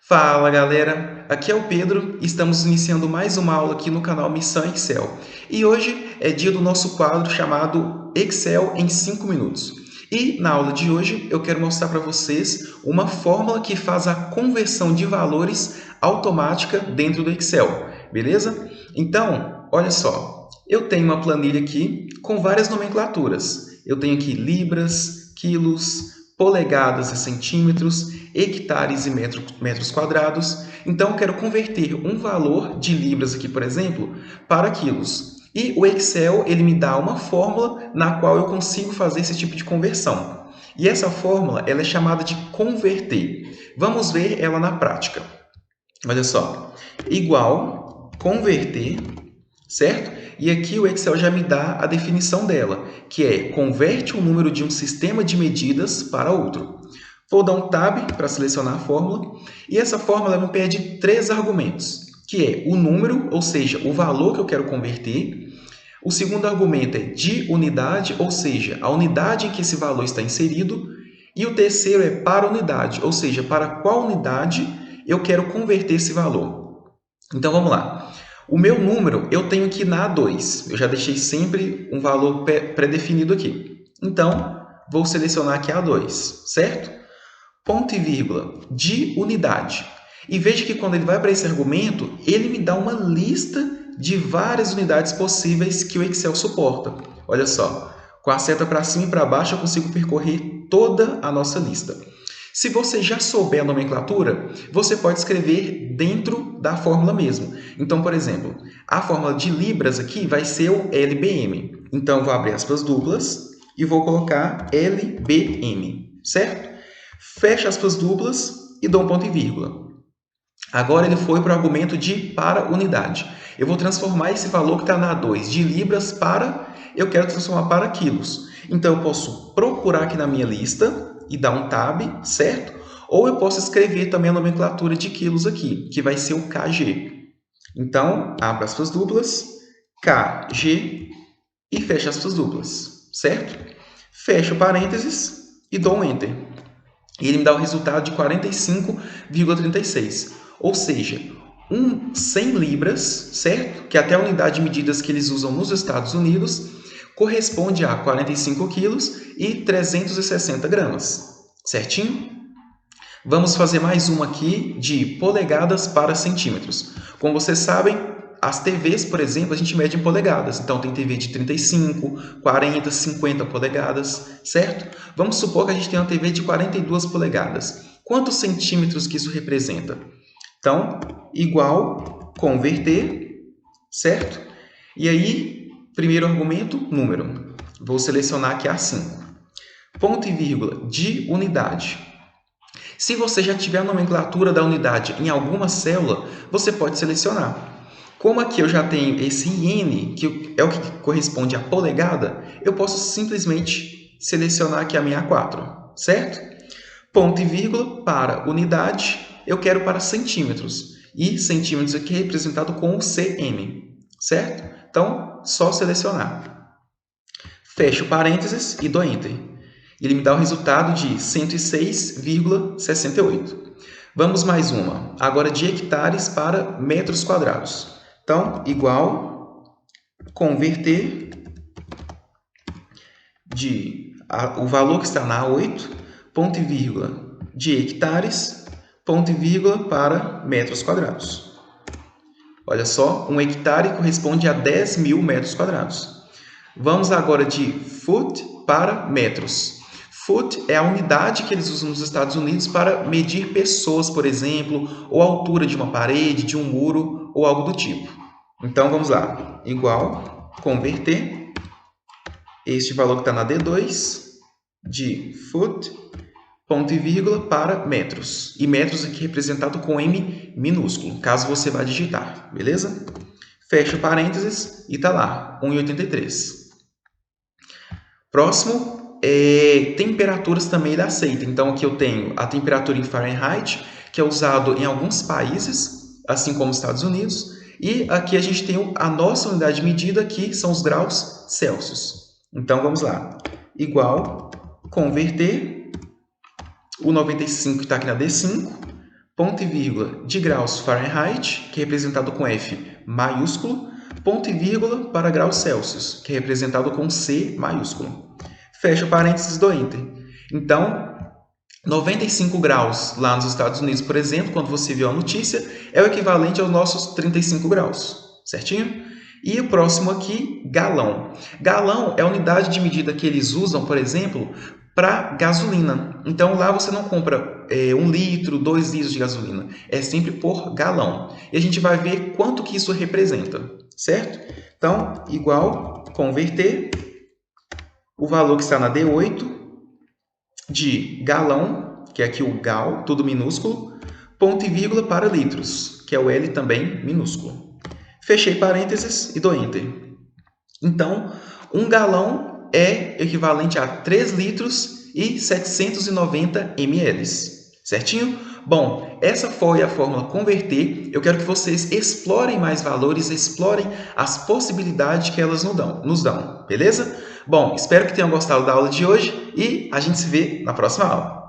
Fala galera, aqui é o Pedro e estamos iniciando mais uma aula aqui no canal Missão Excel. E hoje é dia do nosso quadro chamado Excel em 5 minutos. E na aula de hoje eu quero mostrar para vocês uma fórmula que faz a conversão de valores automática dentro do Excel, beleza? Então, olha só, eu tenho uma planilha aqui com várias nomenclaturas. Eu tenho aqui libras, quilos, polegadas e centímetros, hectares e metros quadrados. Então, eu quero converter um valor de libras aqui, por exemplo, para quilos. E o Excel ele me dá uma fórmula na qual eu consigo fazer esse tipo de conversão. E essa fórmula ela é chamada de converter. Vamos ver ela na prática. Olha só, igual converter, certo? E aqui o Excel já me dá a definição dela, que é converte o número de um sistema de medidas para outro. Vou dar um Tab para selecionar a fórmula, e essa fórmula me pede 3 argumentos, que é o número, ou seja, o valor que eu quero converter. O segundo argumento é de unidade, ou seja, a unidade em que esse valor está inserido. E o terceiro é para unidade, ou seja, para qual unidade eu quero converter esse valor. Então, vamos lá. O meu número eu tenho aqui na A2. Eu já deixei sempre um valor pré-definido aqui. Então, vou selecionar aqui A2, certo? Ponto e vírgula de unidade. E veja que quando ele vai para esse argumento, ele me dá uma lista de várias unidades possíveis que o Excel suporta. Olha só, com a seta para cima e para baixo eu consigo percorrer toda a nossa lista. Se você já souber a nomenclatura, você pode escrever dentro da fórmula mesmo. Então, por exemplo, a fórmula de libras aqui vai ser o LBM. Então, eu vou abrir aspas duplas e vou colocar LBM, certo? Fecho aspas duplas e dou um ponto e vírgula. Agora ele foi para o argumento de para unidade. Eu vou transformar esse valor que está na A2 de libras para... eu quero transformar para quilos. Então, eu posso procurar aqui na minha lista e dar um Tab, certo? Ou eu posso escrever também a nomenclatura de quilos aqui, que vai ser o KG. Então, abro aspas duplas, KG e fecho aspas duplas, certo? Fecho parênteses e dou um Enter. E ele me dá o resultado de 45,36. Ou seja, 100 libras, certo? Que é até a unidade de medidas que eles usam nos Estados Unidos, corresponde a 45 quilos e 360 gramas, certinho? Vamos fazer mais uma aqui de polegadas para centímetros. Como vocês sabem, as TVs, por exemplo, a gente mede em polegadas. Então, tem TV de 35, 40, 50 polegadas, certo? Vamos supor que a gente tem uma TV de 42 polegadas. Quantos centímetros que isso representa? Então, igual converter, certo? E aí, primeiro argumento, número. Vou selecionar aqui A5. Ponto e vírgula de unidade. Se você já tiver a nomenclatura da unidade em alguma célula, você pode selecionar. Como aqui eu já tenho esse IN, que é o que corresponde à polegada, eu posso simplesmente selecionar aqui a minha A4, certo? Ponto e vírgula para unidade, eu quero para centímetros. E centímetros aqui é representado com o CM, certo? Então, só selecionar. Fecho parênteses e dou Enter. Ele me dá o resultado de 106,68. Vamos mais uma. Agora de hectares para metros quadrados. Então, igual converter o valor que está na A8, ponto e vírgula, de hectares, ponto e vírgula, para metros quadrados. Olha só, um hectare corresponde a 10.000 metros quadrados. Vamos agora de foot para metros. Foot é a unidade que eles usam nos Estados Unidos para medir pessoas, por exemplo, ou a altura de uma parede, de um muro, ou algo do tipo. Então, vamos lá. Igual, converter este valor que está na D2 de foot, ponto e vírgula, para metros. E metros aqui representado com M minúsculo, caso você vá digitar, beleza? Fecha parênteses e está lá, 1,83. Próximo, temperaturas também ele aceita. Então, aqui eu tenho a temperatura em Fahrenheit, que é usado em alguns países, assim como os Estados Unidos. E aqui a gente tem a nossa unidade de medida, que são os graus Celsius. Então, vamos lá. Igual, converter, o 95 que está aqui na D5, ponto e vírgula de graus Fahrenheit, que é representado com F maiúsculo, ponto e vírgula para graus Celsius, que é representado com C maiúsculo. Fecha parênteses do Enter. Então, 95 graus lá nos Estados Unidos, por exemplo, quando você viu a notícia, é o equivalente aos nossos 35 graus, certinho? E o próximo aqui, galão. Galão é a unidade de medida que eles usam, por exemplo, para gasolina. Então, lá você não compra 1 litro, 2 litros de gasolina. É sempre por galão. E a gente vai ver quanto que isso representa, certo? Então, igual, converter o valor que está na D8 de galão, que é aqui o gal, tudo minúsculo, ponto e vírgula para litros, que é o L também minúsculo. Fechei parênteses e dou Enter. Então, 1 galão é equivalente a 3 litros e 790 ml. Certinho? Bom, essa foi a fórmula converter. Eu quero que vocês explorem mais valores, explorem as possibilidades que elas nos dão, beleza? Bom, espero que tenham gostado da aula de hoje e a gente se vê na próxima aula.